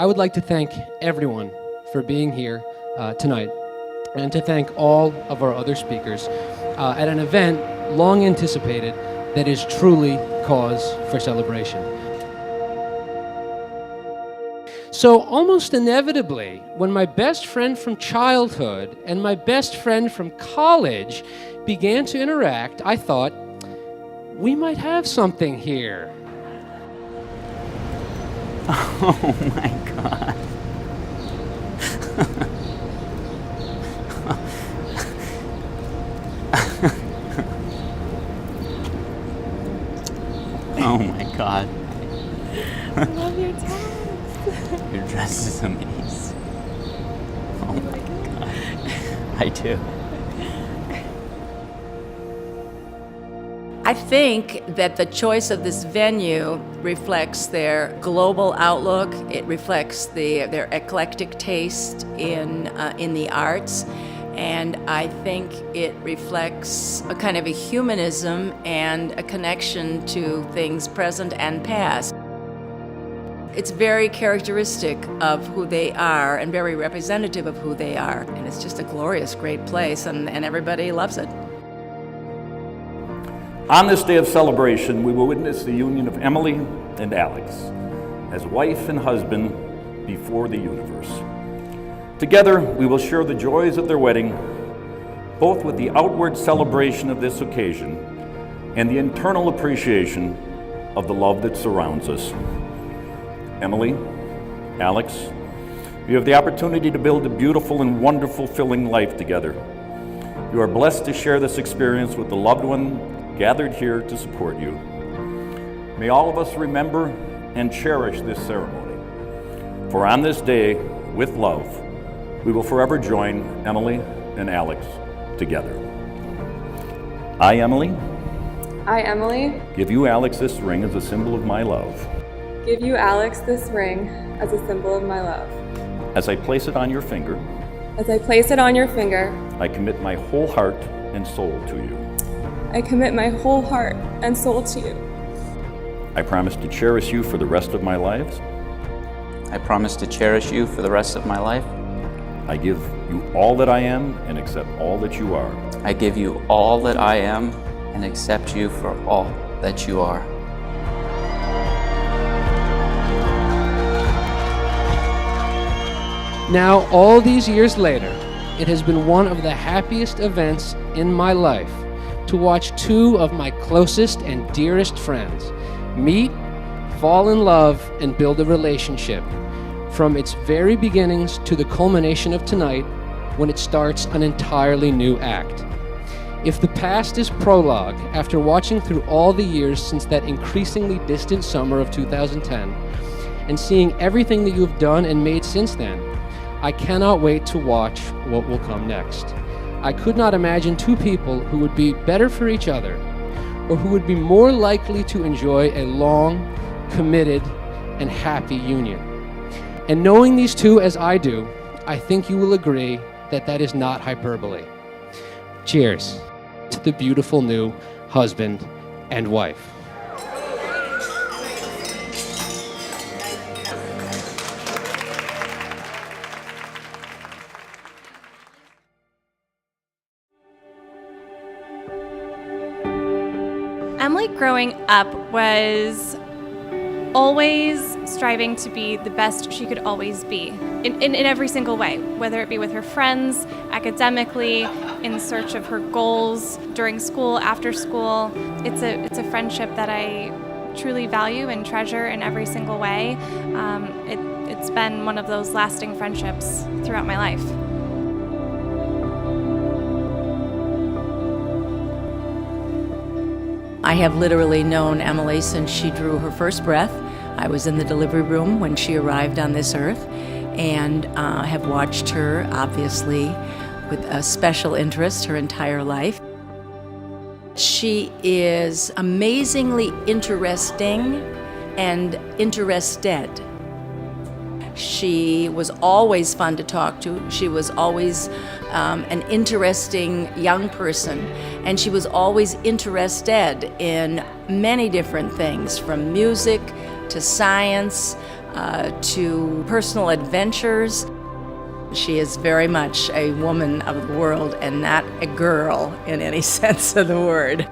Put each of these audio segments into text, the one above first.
I would like to thank everyone for being here tonight, and to thank all of our other speakers at an event long anticipated that is truly cause for celebration. So almost inevitably, when my best friend from childhood and my best friend from college began to interact, I thought, we might have something here. Oh my God. Oh my God. I love your tats. Your dress is amazing. Oh my God. I do. I think that the choice of this venue reflects their global outlook. It reflects their eclectic taste in the arts. And I think it reflects a kind of a humanism and a connection to things present and past. It's very characteristic of who they are and very representative of who they are. And it's just a glorious, great place, and everybody loves it. On this day of celebration, we will witness the union of Emily and Alex as wife and husband before the universe. Together, we will share the joys of their wedding, both with the outward celebration of this occasion and the internal appreciation of the love that surrounds us. Emily, Alex, you have the opportunity to build a beautiful and wonderful, fulfilling life together. You are blessed to share this experience with the loved one gathered here to support you. May all of us remember and cherish this ceremony. For on this day, with love, we will forever join Emily and Alex together. I, Emily, give you, Alex, this ring as a symbol of my love. Give you, Alex, this ring as a symbol of my love. As I place it on your finger, I commit my whole heart and soul to you. I commit my whole heart and soul to you. I promise to cherish you for the rest of my life. I promise to cherish you for the rest of my life. I give you all that I am and accept all that you are. I give you all that I am and accept you for all that you are. Now, all these years later, it has been one of the happiest events in my life to watch two of my closest and dearest friends meet, fall in love, and build a relationship, from its very beginnings to the culmination of tonight, when it starts an entirely new act. If the past is prologue, after watching through all the years since that increasingly distant summer of 2010, and seeing everything that you've done and made since then, I cannot wait to watch what will come next. I could not imagine two people who would be better for each other, or who would be more likely to enjoy a long, committed, and happy union. And knowing these two as I do, I think you will agree that that is not hyperbole. Cheers to the beautiful new husband and wife. Emily growing up was always striving to be the best she could always be in every single way, whether it be with her friends, academically, in search of her goals during school, after school. It's a friendship that I truly value and treasure in every single way. It's been one of those lasting friendships throughout my life. I have literally known Emily since she drew her first breath. I was in the delivery room when she arrived on this earth, and have watched her, obviously, with a special interest her entire life. She is amazingly interesting and interested. She was always fun to talk to. She was always an interesting young person, and she was always interested in many different things, from music to science, to personal adventures. She is very much a woman of the world and not a girl in any sense of the word.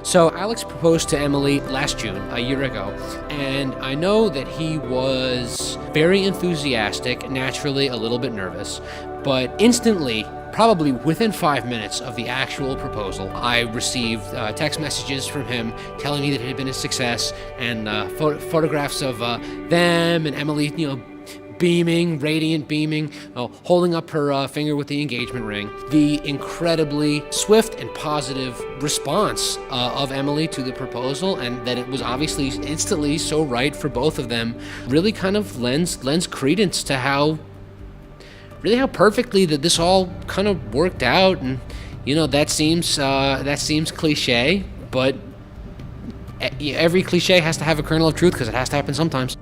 So Alex proposed to Emily last June, a year ago, and I know that he was very enthusiastic, naturally a little bit nervous, but instantly, probably within 5 minutes of the actual proposal, I received text messages from him telling me that it had been a success, and photographs of them and Emily, beaming, radiant beaming, holding up her finger with the engagement ring. The incredibly swift and positive response of Emily to the proposal, and that it was obviously instantly so right for both of them, really kind of lends credence to how perfectly that this all kind of worked out. And that seems cliche, but every cliche has to have a kernel of truth because it has to happen sometimes.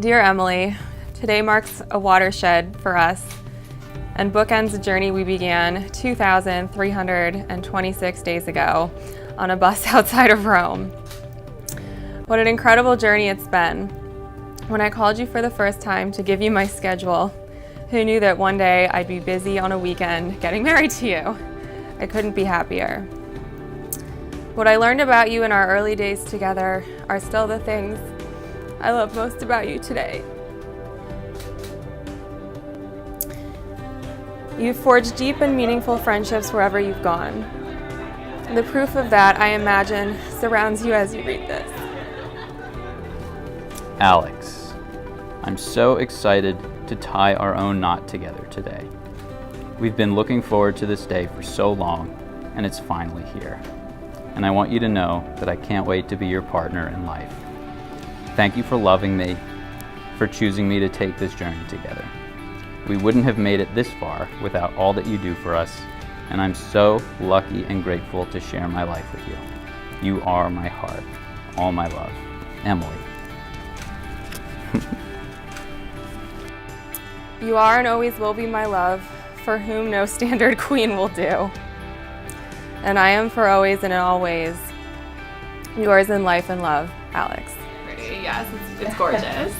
Dear Emily, today marks a watershed for us and bookends a journey we began 2,326 days ago on a bus outside of Rome. What an incredible journey it's been. When I called you for the first time to give you my schedule, who knew that one day I'd be busy on a weekend getting married to you? I couldn't be happier. What I learned about you in our early days together are still the things I love most about you today. You've forged deep and meaningful friendships wherever you've gone. The proof of that, I imagine, surrounds you as you read this. Alex, I'm so excited to tie our own knot together today. We've been looking forward to this day for so long, and it's finally here. And I want you to know that I can't wait to be your partner in life. Thank you for loving me, for choosing me to take this journey together. We wouldn't have made it this far without all that you do for us, and I'm so lucky and grateful to share my life with you. You are my heart, all my love. Emily. You are and always will be my love, for whom no standard queen will do. And I am for always and in all ways yours in life and love, Alex. Yes, it's gorgeous.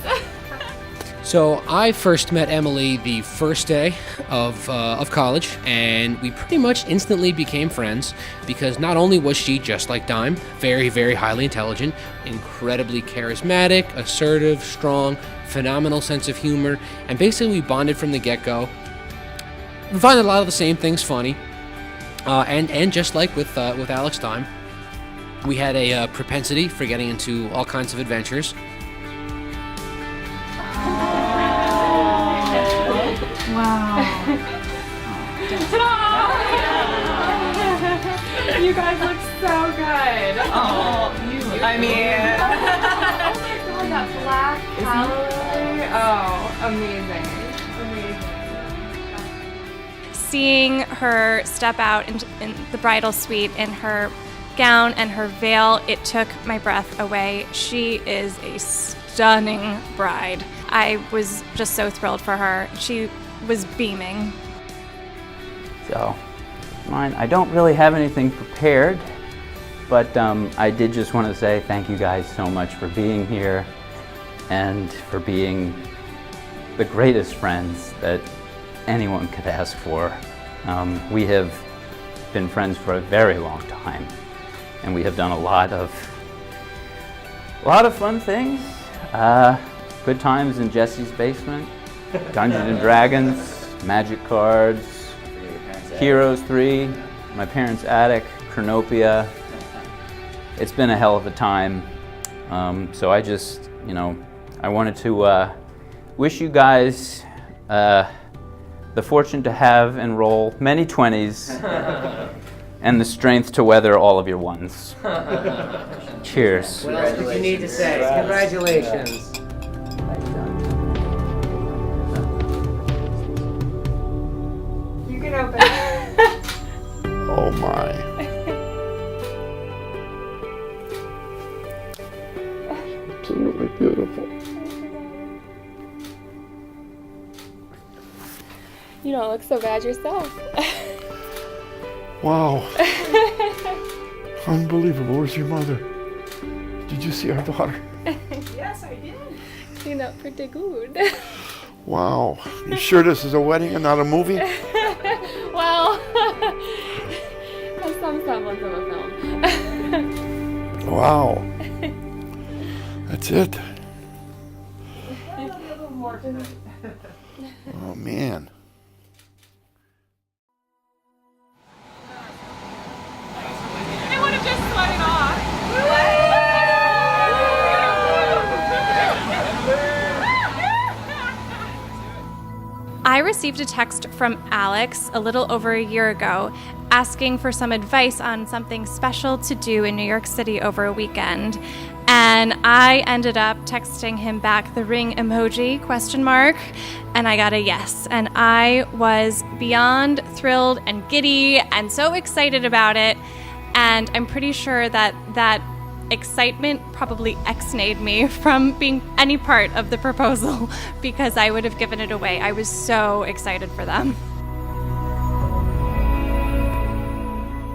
So I first met Emily the first day of college, and we pretty much instantly became friends because not only was she just like Dime, very, very highly intelligent, incredibly charismatic, assertive, strong, phenomenal sense of humor, and basically we bonded from the get-go. We find a lot of the same things funny, and just like with Alex Dime, we had a propensity for getting into all kinds of adventures. Wow. You guys look so good. Oh, I mean. Oh my god, that black calorie. Oh, amazing. Seeing her step out in the bridal suite in her gown and her veil, it took my breath away. She is a stunning bride. I was just so thrilled for her. She was beaming. So, mine, I don't really have anything prepared, but I did just want to say thank you guys so much for being here and for being the greatest friends that anyone could ask for. We have been friends for a very long time, and we have done a lot of fun things. Good times in Jesse's basement, Dungeons and Dragons, Magic Cards, Heroes 3, my parents' attic, Chronopia. It's been a hell of a time. So I just, I wanted to wish you guys the fortune to have and roll many 20s and the strength to weather all of your ones. Cheers. What else would you need to say? Congratulations. You can open it. Oh my. Beautiful. You don't look so bad yourself. Wow. Unbelievable. Where's your mother? Did you see our daughter? Yes, I did. Cleaned up pretty good. Wow. You sure this is a wedding and not a movie? Well, has some semblance of a film. Wow. That's it. Oh, man. I would have just sweat it off. I received a text from Alex a little over a year ago asking for some advice on something special to do in New York City over a weekend. And I ended up texting him back the ring emoji, ? And I got a yes. And I was beyond thrilled and giddy and so excited about it. And I'm pretty sure that that excitement probably ex-nayed me from being any part of the proposal because I would have given it away. I was so excited for them.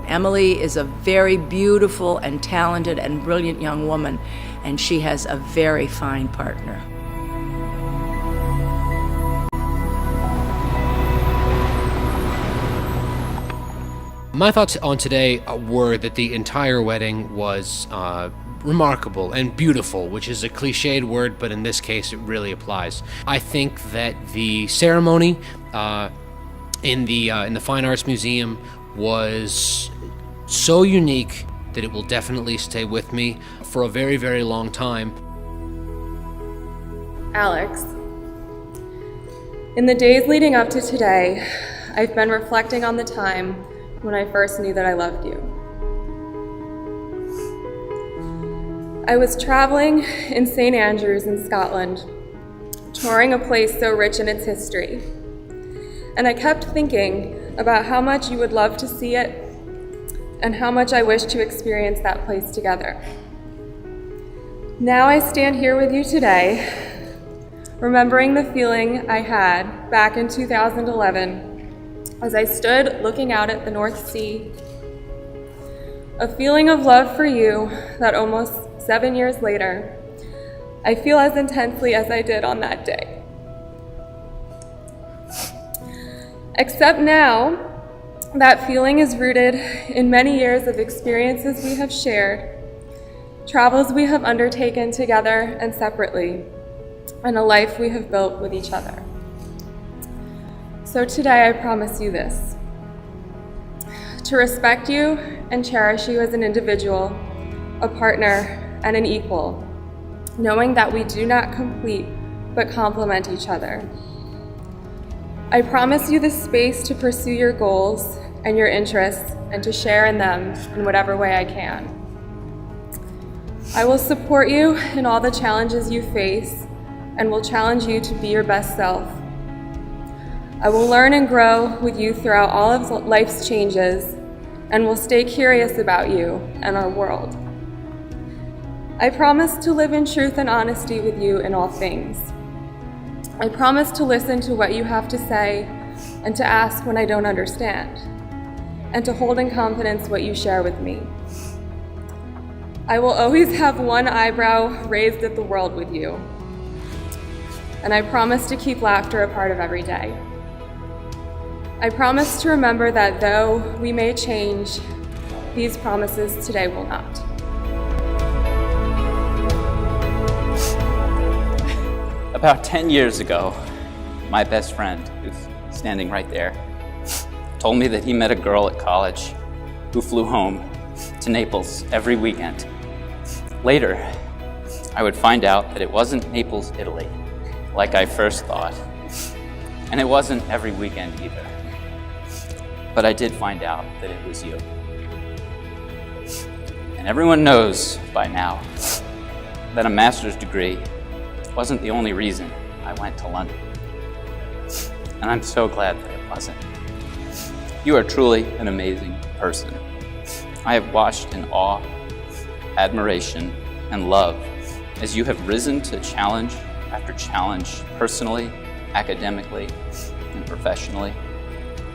Emily is a very beautiful and talented and brilliant young woman, and she has a very fine partner. My thoughts on today were that the entire wedding was remarkable and beautiful, which is a cliched word, but in this case it really applies. I think that the ceremony in the Fine Arts Museum was so unique that it will definitely stay with me for a very, very long time. Alex, in the days leading up to today, I've been reflecting on the time when I first knew that I loved you. I was traveling in St. Andrews in Scotland, touring a place so rich in its history. And I kept thinking about how much you would love to see it and how much I wish to experience that place together. Now I stand here with you today, remembering the feeling I had back in 2011 as I stood looking out at the North Sea, a feeling of love for you that almost 7 years later, I feel as intensely as I did on that day. Except now, that feeling is rooted in many years of experiences we have shared, travels we have undertaken together and separately, and a life we have built with each other. So today I promise you this: to respect you and cherish you as an individual, a partner, and an equal, knowing that we do not complete but complement each other. I promise you the space to pursue your goals and your interests and to share in them in whatever way I can. I will support you in all the challenges you face and will challenge you to be your best self. I will learn and grow with you throughout all of life's changes and will stay curious about you and our world. I promise to live in truth and honesty with you in all things. I promise to listen to what you have to say and to ask when I don't understand, and to hold in confidence what you share with me. I will always have one eyebrow raised at the world with you, and I promise to keep laughter a part of every day. I promise to remember that though we may change, these promises today will not. About 10 years ago, my best friend, who's standing right there, told me that he met a girl at college who flew home to Naples every weekend. Later, I would find out that it wasn't Naples, Italy, like I first thought, and it wasn't every weekend either. But I did find out that it was you. And everyone knows by now that a master's degree wasn't the only reason I went to London. And I'm so glad that it wasn't. You are truly an amazing person. I have watched in awe, admiration, and love as you have risen to challenge after challenge, personally, academically, and professionally.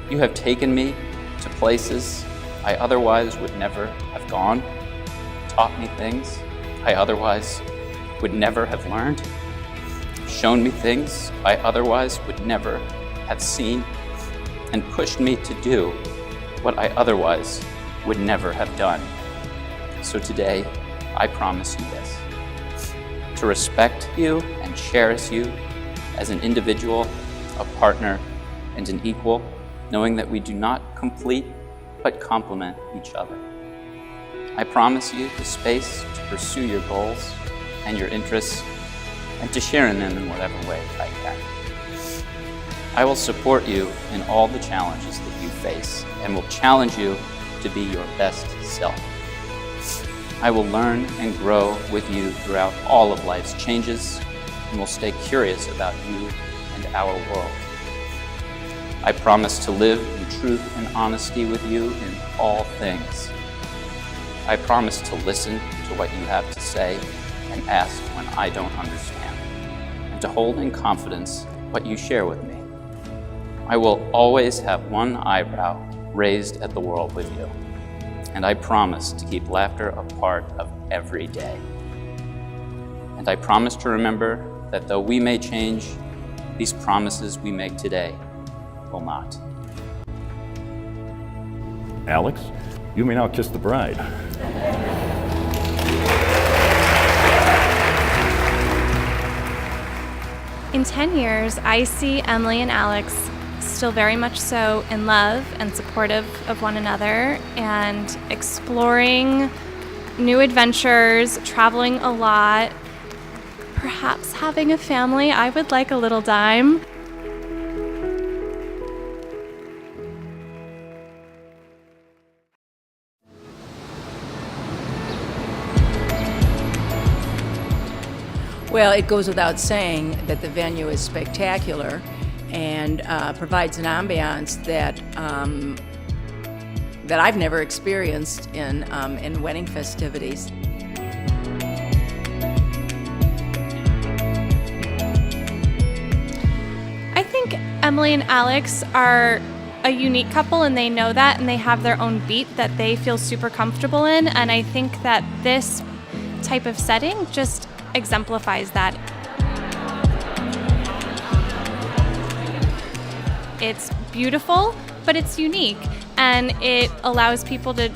You have taken me to places I otherwise would never have gone, taught me things I otherwise would never have learned, shown me things I otherwise would never have seen, and pushed me to do what I otherwise would never have done. So today, I promise you this: to respect you and cherish you as an individual, a partner, and an equal, knowing that we do not complete but complement each other. I promise you the space to pursue your goals and your interests and to share in them in whatever way I can. I will support you in all the challenges that you face and will challenge you to be your best self. I will learn and grow with you throughout all of life's changes and will stay curious about you and our world. I promise to live in truth and honesty with you in all things. I promise to listen to what you have to say and ask when I don't understand, and to hold in confidence what you share with me. I will always have one eyebrow raised at the world with you, and I promise to keep laughter a part of every day. And I promise to remember that though we may change, these promises we make today will not. Alex, you may now kiss the bride. In 10 years, I see Emily and Alex still very much so in love and supportive of one another and exploring new adventures, traveling a lot, perhaps having a family. I would like a little dime. Well, it goes without saying that the venue is spectacular and provides an ambiance that that I've never experienced in wedding festivities. I think Emily and Alex are a unique couple, and they know that, and they have their own beat that they feel super comfortable in, and I think that this type of setting just exemplifies that. It's beautiful, but it's unique, and it allows people to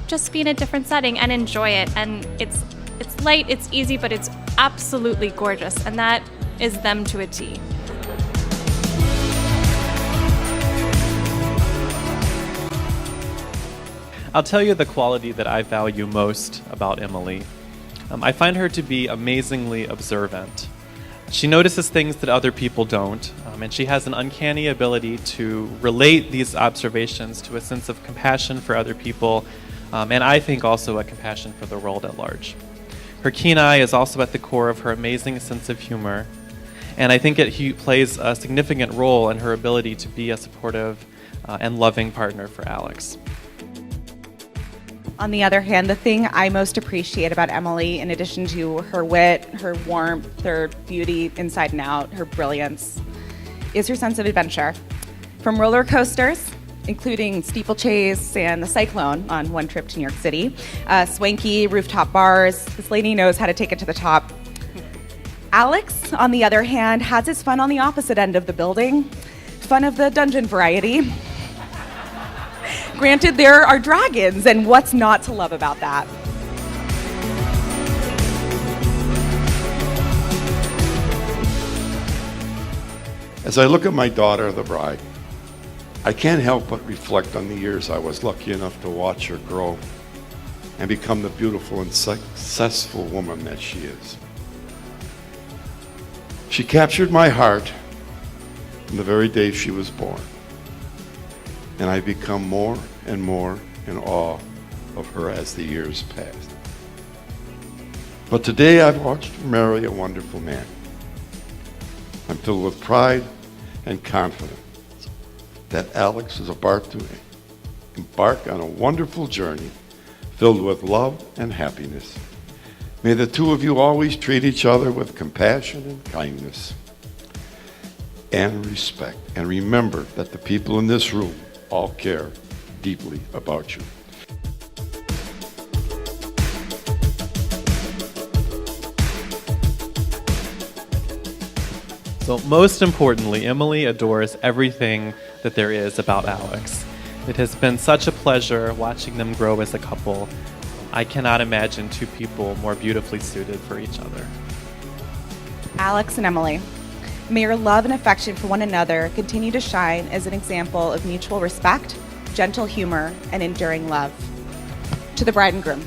just be in a different setting and enjoy it. And it's light, it's easy, but it's absolutely gorgeous, and that is them to a T. I'll tell you the quality that I value most about Emily. I find her to be amazingly observant. She notices things that other people don't, and she has an uncanny ability to relate these observations to a sense of compassion for other people, and I think also a compassion for the world at large. Her keen eye is also at the core of her amazing sense of humor, and I think it plays a significant role in her ability to be a supportive and loving partner for Alex. On the other hand, the thing I most appreciate about Emily, in addition to her wit, her warmth, her beauty inside and out, her brilliance, is her sense of adventure. From roller coasters, including steeplechase and the Cyclone on one trip to New York City, swanky rooftop bars, this lady knows how to take it to the top. Alex, on the other hand, has his fun on the opposite end of the building, fun of the dungeon variety. Granted, there are dragons, and what's not to love about that? As I look at my daughter, the bride, I can't help but reflect on the years I was lucky enough to watch her grow and become the beautiful and successful woman that she is. She captured my heart from the very day she was born, and I've become more and more in awe of her as the years passed. But today I've watched her marry a wonderful man. I'm filled with pride and confidence that Alex is about to embark on a wonderful journey filled with love and happiness. May the two of you always treat each other with compassion and kindness and respect. And remember that the people in this room all care deeply about you. So most importantly, Emily adores everything that there is about Alex. It has been such a pleasure watching them grow as a couple. I cannot imagine two people more beautifully suited for each other. Alex and Emily, may your love and affection for one another continue to shine as an example of mutual respect, gentle humor, and enduring love. To the bride and groom.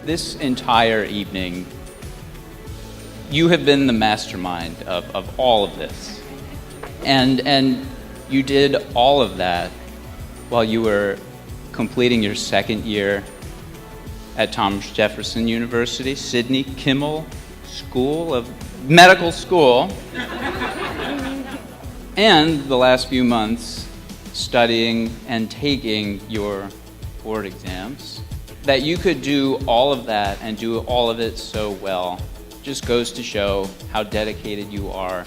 This entire evening, you have been the mastermind of all of this. And you did all of that while you were completing your second year at Thomas Jefferson University, Sidney Kimmel School of Medical School, and the last few months studying and taking your board exams. That you could do all of that and do all of it so well just goes to show how dedicated you are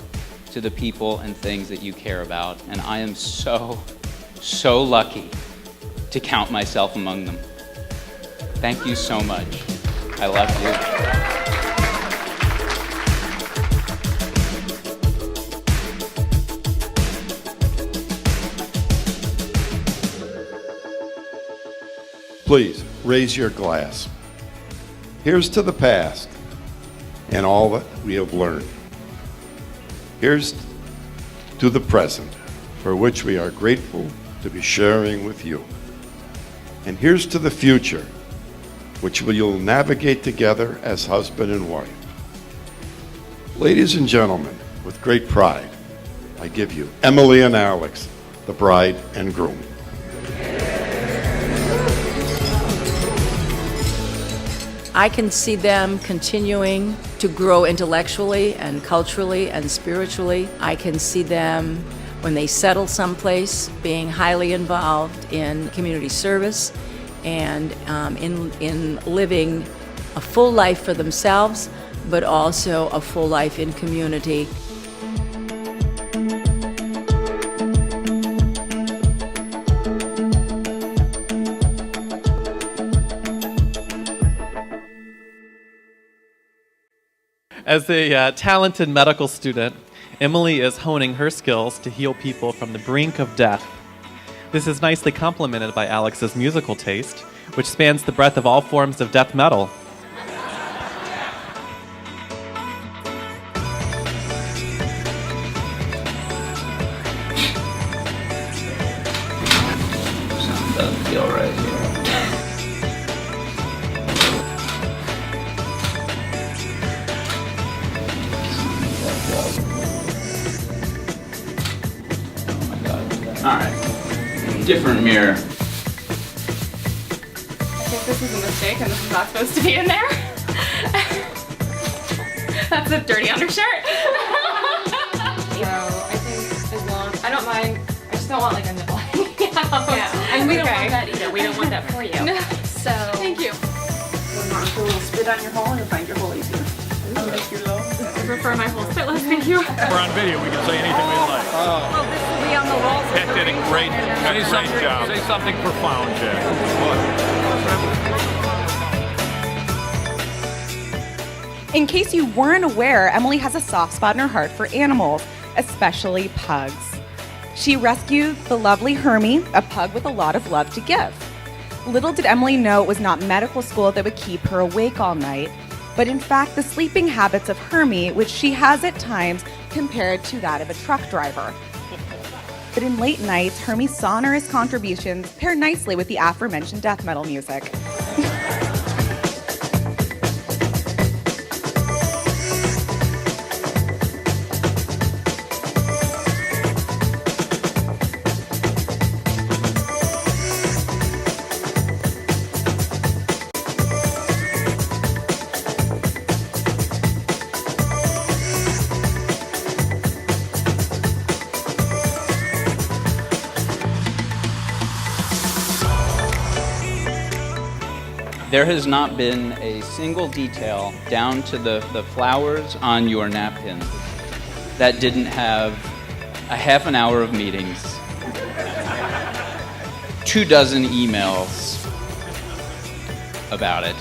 to the people and things that you care about. And I am so, so lucky to count myself among them. Thank you so much. I love you. Please raise your glass. Here's to the past and all that we have learned. Here's to the present, for which we are grateful to be sharing with you. And here's to the future, which we'll navigate together as husband and wife. Ladies and gentlemen, with great pride, I give you Emily and Alex, the bride and groom. I can see them continuing to grow intellectually and culturally and spiritually. I can see them, when they settle someplace, being highly involved in community service and in living a full life for themselves, but also a full life in community. As a talented medical student, Emily is honing her skills to heal people from the brink of death. This is nicely complemented by Alex's musical taste, which spans the breadth of all forms of death metal. Something doesn't feel right here. All right, different mirror. I think this is a mistake and this is not supposed to be in there. That's a dirty undershirt. So I think as long, I don't mind, I just don't want like a nipple hanging out. Yeah, and we don't want that either. We don't want that for you. No. So Thank you. When Mark will spit on your hole and you'll find your hole easier. I'll make your low. I prefer my whole spitless, thank you. We're on video, we can say anything we like. Well, this will be on the walls. That did a great job. Say something profound, Jack. In case you weren't aware, Emily has a soft spot in her heart for animals, especially pugs. She rescued the lovely Hermie, a pug with a lot of love to give. Little did Emily know it was not medical school that would keep her awake all night, but in fact the sleeping habits of Hermie, which she has at times compared to that of a truck driver. But in late nights, Hermie's sonorous contributions pair nicely with the aforementioned death metal music. There has not been a single detail down to the flowers on your napkin that didn't have a half an hour of meetings, 24 emails about it.